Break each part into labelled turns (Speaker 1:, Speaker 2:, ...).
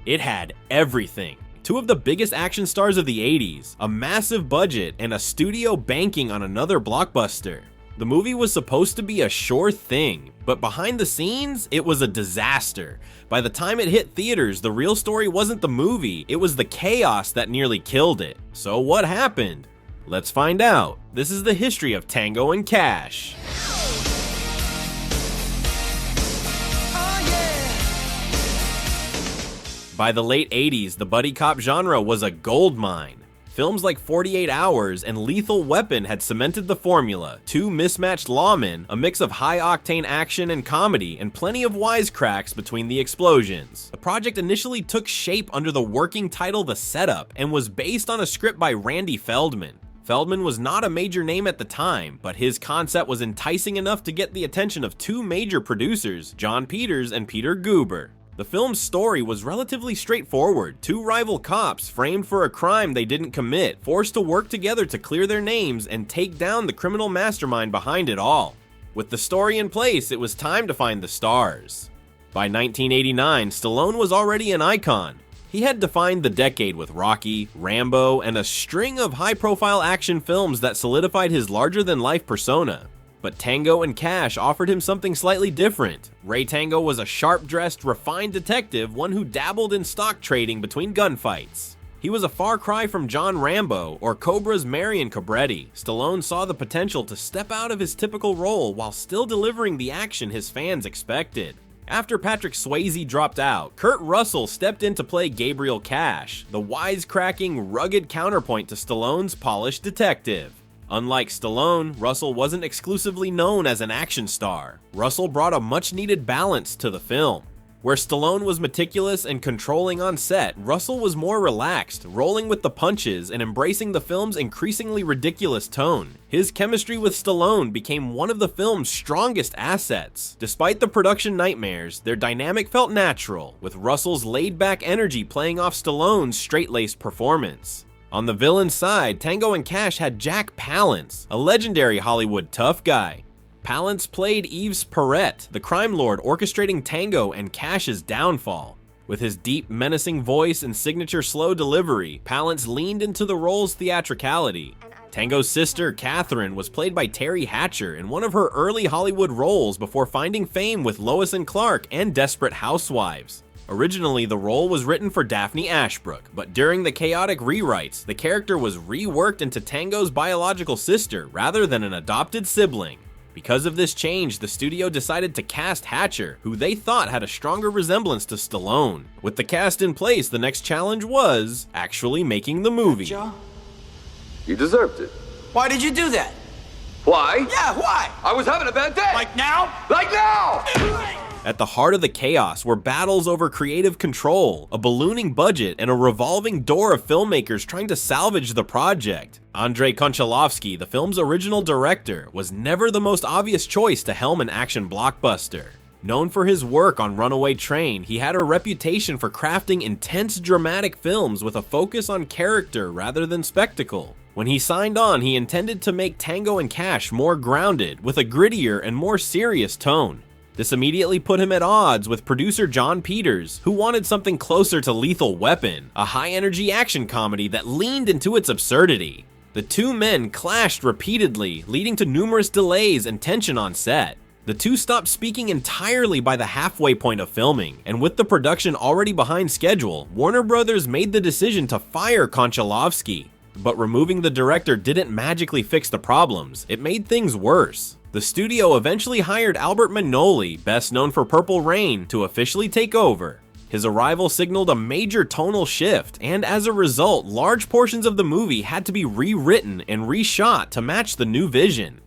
Speaker 1: It had everything. Two of the biggest action stars of the 80s, a massive budget, and a studio banking on another blockbuster. The movie was supposed to be a sure thing, but behind the scenes, it was a disaster. By the time it hit theaters, the real story wasn't the movie, it was the chaos that nearly killed it. So what happened? Let's find out. This is the history of Tango and Cash. By the late 80s, the buddy cop genre was a goldmine. Films like 48 Hours and Lethal Weapon had cemented the formula. Two mismatched lawmen, a mix of high-octane action and comedy, and plenty of wisecracks between the explosions. The project initially took shape under the working title The Setup and was based on a script by Randy Feldman. Feldman was not a major name at the time, but his concept was enticing enough to get the attention of two major producers, John Peters and Peter Guber. The film's story was relatively straightforward. Two rival cops, framed for a crime they didn't commit, forced to work together to clear their names and take down the criminal mastermind behind it all. With the story in place, it was time to find the stars. By 1989, Stallone was already an icon. He had defined the decade with Rocky, Rambo, and a string of high-profile action films that solidified his larger-than-life persona. But Tango and Cash offered him something slightly different. Ray Tango was a sharp-dressed, refined detective, one who dabbled in stock trading between gunfights. He was a far cry from John Rambo or Cobra's Marion Cobretti. Stallone saw the potential to step out of his typical role while still delivering the action his fans expected. After Patrick Swayze dropped out, Kurt Russell stepped in to play Gabriel Cash, the wisecracking, rugged counterpoint to Stallone's polished detective. Unlike Stallone, Russell wasn't exclusively known as an action star. Russell brought a much-needed balance to the film. Where Stallone was meticulous and controlling on set, Russell was more relaxed, rolling with the punches and embracing the film's increasingly ridiculous tone. His chemistry with Stallone became one of the film's strongest assets. Despite the production nightmares, their dynamic felt natural, with Russell's laid-back energy playing off Stallone's straight-laced performance. On the villain side, Tango and Cash had Jack Palance, a legendary Hollywood tough guy. Palance played Yves Perret, the crime lord orchestrating Tango and Cash's downfall. With his deep, menacing voice and signature slow delivery, Palance leaned into the role's theatricality. Tango's sister, Catherine, was played by Terry Hatcher in one of her early Hollywood roles before finding fame with Lois and Clark and Desperate Housewives. Originally, the role was written for Daphne Ashbrook, but during the chaotic rewrites, the character was reworked into Tango's biological sister rather than an adopted sibling. Because of this change, the studio decided to cast Hatcher, who they thought had a stronger resemblance to Stallone. With the cast in place, the next challenge was actually making the movie.
Speaker 2: Joe?
Speaker 3: You deserved it.
Speaker 2: Why did you do that?
Speaker 3: Why?
Speaker 2: Yeah, why?
Speaker 3: I was having a bad day.
Speaker 2: Like now?
Speaker 3: Like now!
Speaker 1: At the heart of the chaos were battles over creative control, a ballooning budget, and a revolving door of filmmakers trying to salvage the project. Andrei Konchalovsky, the film's original director, was never the most obvious choice to helm an action blockbuster. Known for his work on Runaway Train, he had a reputation for crafting intense dramatic films with a focus on character rather than spectacle. When he signed on, he intended to make Tango and Cash more grounded, with a grittier and more serious tone. This immediately put him at odds with producer John Peters, who wanted something closer to Lethal Weapon, a high-energy action comedy that leaned into its absurdity. The two men clashed repeatedly, leading to numerous delays and tension on set. The two stopped speaking entirely by the halfway point of filming, and with the production already behind schedule, Warner Brothers made the decision to fire Konchalovsky. But removing the director didn't magically fix the problems, it made things worse. The studio eventually hired Albert Minoli, best known for Purple Rain, to officially take over. His arrival signaled a major tonal shift, and as a result, large portions of the movie had to be rewritten and reshot to match the new vision.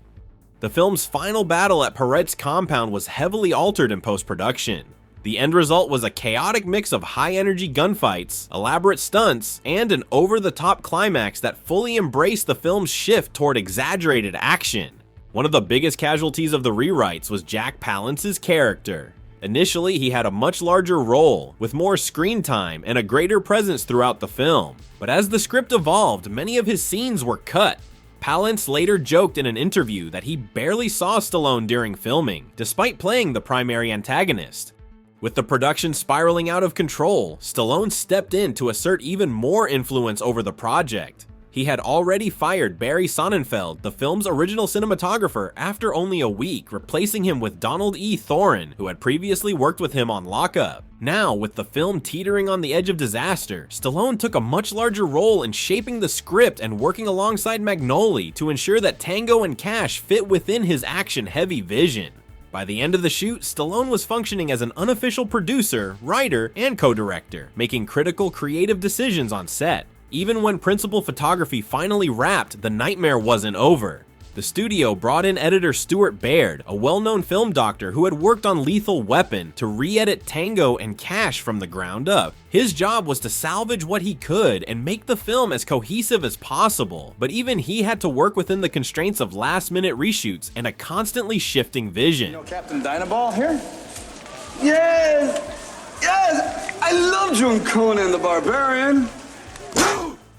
Speaker 1: The film's final battle at Perret's compound was heavily altered in post-production. The end result was a chaotic mix of high-energy gunfights, elaborate stunts, and an over-the-top climax that fully embraced the film's shift toward exaggerated action. One of the biggest casualties of the rewrites was Jack Palance's character. Initially, he had a much larger role, with more screen time and a greater presence throughout the film. But as the script evolved, many of his scenes were cut. Palance later joked in an interview that he barely saw Stallone during filming, despite playing the primary antagonist. With the production spiraling out of control, Stallone stepped in to assert even more influence over the project. He had already fired Barry Sonnenfeld, the film's original cinematographer, after only a week, replacing him with Donald E. Thorin, who had previously worked with him on Lock Up. Now, with the film teetering on the edge of disaster, Stallone took a much larger role in shaping the script and working alongside Magnoli to ensure that Tango and Cash fit within his action-heavy vision. By the end of the shoot, Stallone was functioning as an unofficial producer, writer, and co-director, making critical creative decisions on set. Even when principal photography finally wrapped, the nightmare wasn't over. The studio brought in editor Stuart Baird, a well-known film doctor who had worked on Lethal Weapon, to re-edit Tango and Cash from the ground up. His job was to salvage what he could and make the film as cohesive as possible, but even he had to work within the constraints of last-minute reshoots and a constantly shifting vision.
Speaker 2: You know Captain Dynaball here? Yes! Yes! I loved you in Conan the Barbarian!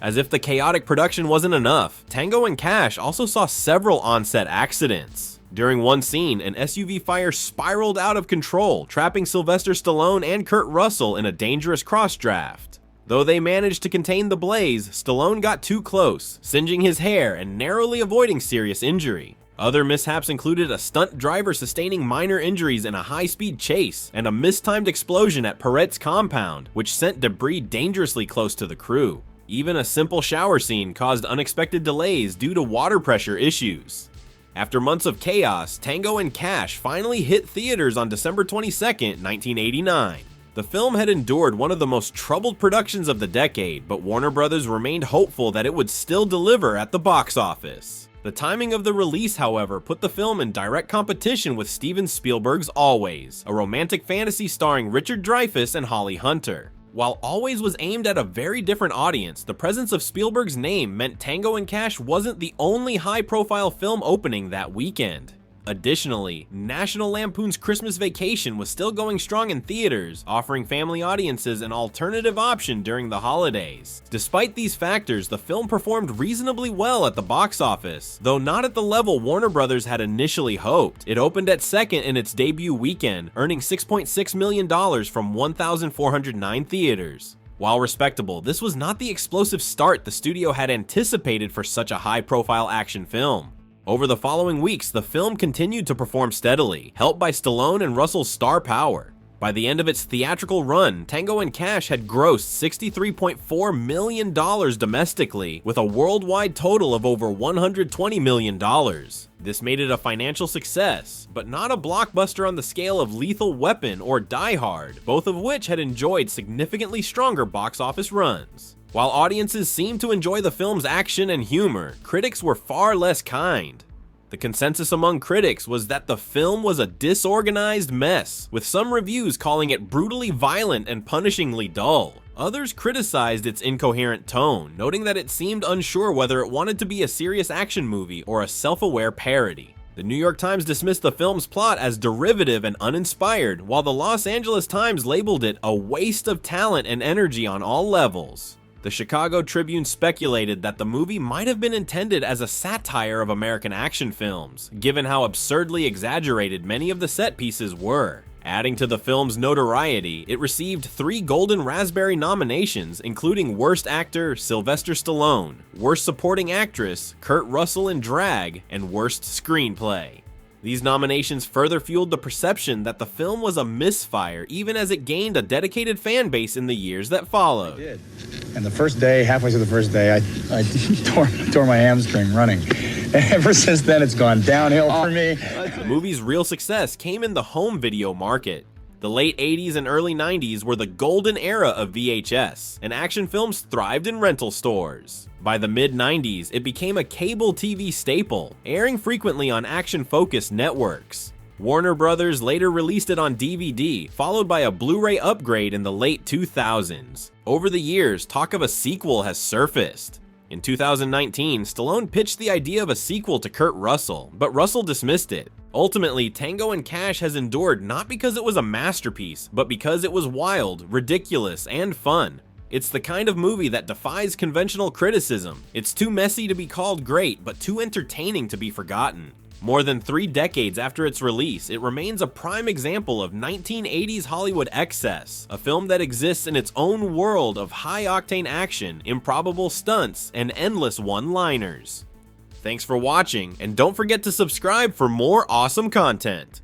Speaker 1: As if the chaotic production wasn't enough, Tango and Cash also saw several on-set accidents. During one scene, an SUV fire spiraled out of control, trapping Sylvester Stallone and Kurt Russell in a dangerous cross-draft. Though they managed to contain the blaze, Stallone got too close, singeing his hair and narrowly avoiding serious injury. Other mishaps included a stunt driver sustaining minor injuries in a high-speed chase, and a mistimed explosion at Perret's compound, which sent debris dangerously close to the crew. Even a simple shower scene caused unexpected delays due to water pressure issues. After months of chaos, Tango and Cash finally hit theaters on December 22, 1989. The film had endured one of the most troubled productions of the decade, but Warner Bros. Remained hopeful that it would still deliver at the box office. The timing of the release, however, put the film in direct competition with Steven Spielberg's Always, a romantic fantasy starring Richard Dreyfuss and Holly Hunter. While Always was aimed at a very different audience, the presence of Spielberg's name meant Tango and Cash wasn't the only high-profile film opening that weekend. Additionally, National Lampoon's Christmas Vacation was still going strong in theaters, offering family audiences an alternative option during the holidays. Despite these factors, the film performed reasonably well at the box office, though not at the level Warner Bros. Had initially hoped. It opened at second in its debut weekend, earning $6.6 million from 1,409 theaters. While respectable, this was not the explosive start the studio had anticipated for such a high-profile action film. Over the following weeks, the film continued to perform steadily, helped by Stallone and Russell's star power. By the end of its theatrical run, Tango and Cash had grossed $63.4 million domestically, with a worldwide total of over $120 million. This made it a financial success, but not a blockbuster on the scale of Lethal Weapon or Die Hard, both of which had enjoyed significantly stronger box office runs. While audiences seemed to enjoy the film's action and humor, critics were far less kind. The consensus among critics was that the film was a disorganized mess, with some reviews calling it brutally violent and punishingly dull. Others criticized its incoherent tone, noting that it seemed unsure whether it wanted to be a serious action movie or a self-aware parody. The New York Times dismissed the film's plot as derivative and uninspired, while the Los Angeles Times labeled it a waste of talent and energy on all levels. The Chicago Tribune speculated that the movie might have been intended as a satire of American action films, given how absurdly exaggerated many of the set pieces were. Adding to the film's notoriety, it received 3 Golden Raspberry nominations, including Worst Actor Sylvester Stallone, Worst Supporting Actress Kurt Russell in Drag, and Worst Screenplay. These nominations further fueled the perception that the film was a misfire, even as it gained a dedicated fan base in the years that followed.
Speaker 4: I did. And the first day, halfway through the first day, I tore my hamstring running. And ever since then, it's gone downhill for me.
Speaker 1: The movie's real success came in the home video market. The late 80s and early 90s were the golden era of VHS, and action films thrived in rental stores. By the mid-90s, it became a cable TV staple, airing frequently on action-focused networks. Warner Bros. Later released it on DVD, followed by a Blu-ray upgrade in the late 2000s. Over the years, talk of a sequel has surfaced. In 2019, Stallone pitched the idea of a sequel to Kurt Russell, but Russell dismissed it. Ultimately, Tango and Cash has endured not because it was a masterpiece, but because it was wild, ridiculous, and fun. It's the kind of movie that defies conventional criticism. It's too messy to be called great, but too entertaining to be forgotten. More than 3 decades after its release, it remains a prime example of 1980s Hollywood excess, a film that exists in its own world of high-octane action, improbable stunts, and endless one-liners. Thanks for watching, and don't forget to subscribe for more awesome content!